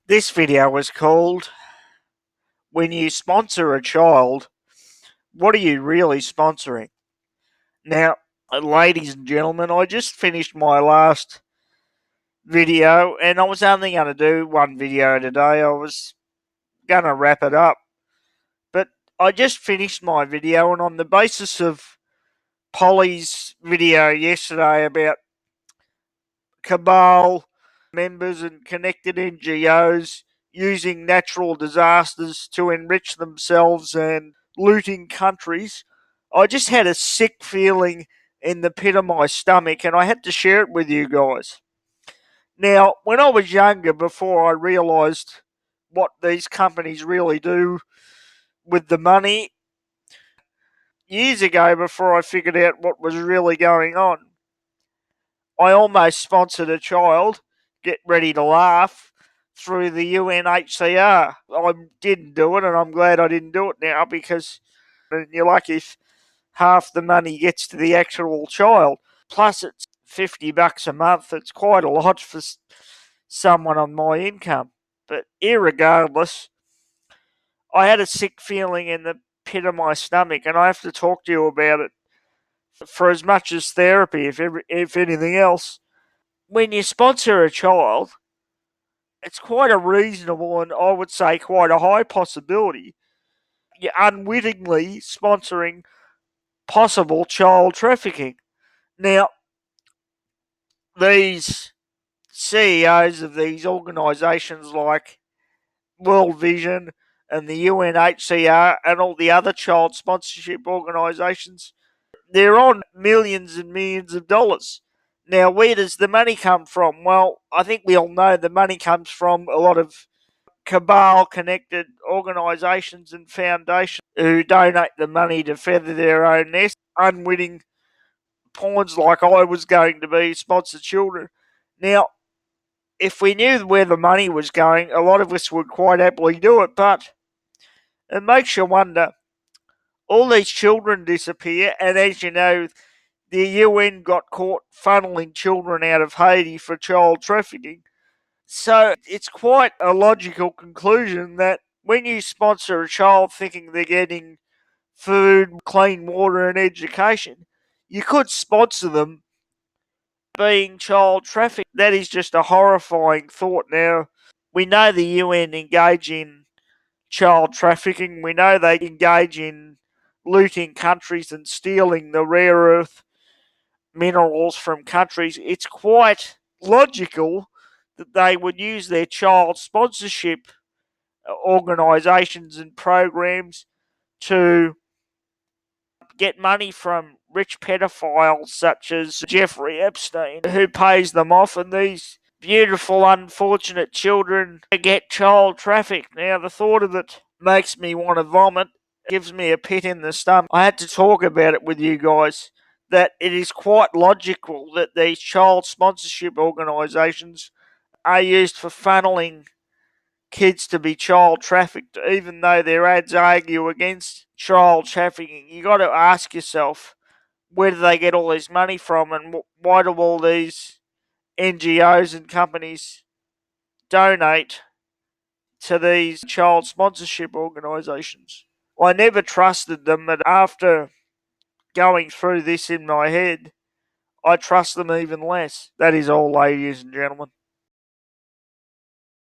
This video was called When You Sponsor a Child, What Are You Really Sponsoring? Now, ladies and gentlemen, I just finished my last video and I was only going to do one video today. I was going to wrap it up. But I just finished my video, and on the basis of Polly's video yesterday about cabal members and connected NGOs using natural disasters to enrich themselves and looting countries, I just had a sick feeling in the pit of my stomach, and I had to share it with you guys. Now, when I was younger, before I realised what these companies really do with the money, years ago, before I figured out what was really going on, I almost sponsored a child, get ready to laugh, through the UNHCR. I didn't do it, and I'm glad I didn't do it now, because you're lucky if half the money gets to the actual child. Plus, it's $50 a month. It's quite a lot for someone on my income. But irregardless, I had a sick feeling in the pit of my stomach, and I have to talk to you about it for as much as therapy, if anything else. When you sponsor a child, it's quite a reasonable, and I would say quite a high possibility, you're unwittingly sponsoring possible child trafficking. Now, these CEOs of these organisations like World Vision and the UNHCR and all the other child sponsorship organisations, they're on millions and millions of dollars. Now, where does the money come from? Well, I think we all know the money comes from a lot of cabal connected organisations and foundations who donate the money to feather their own nest. Unwitting pawns, like I was going to be, sponsor children. Now, if we knew where the money was going, a lot of us would quite happily do it, but it makes you wonder. All these children disappear, and as you know, the UN got caught funneling children out of Haiti for child trafficking. So it's quite a logical conclusion that when you sponsor a child thinking they're getting food, clean water, and education, you could sponsor them being child trafficked. That is just a horrifying thought. Now, we know the UN engage in child trafficking. We know they engage in looting countries and stealing the rare earth minerals from countries. It's quite logical that they would use their child sponsorship organisations and programs to get money from rich pedophiles such as Jeffrey Epstein, who pays them off, and these beautiful, unfortunate children get child trafficked. Now, the thought of it makes me want to vomit, gives me a pit in the stomach. I had to talk about it with you guys, that it is quite logical that these child sponsorship organisations are used for funneling kids to be child trafficked, even though their ads argue against child trafficking. You got to ask yourself, where do they get all this money from, and why do all these NGOs and companies donate to these child sponsorship organisations? I never trusted them, but after going through this in my head, I trust them even less. That is all, ladies and gentlemen.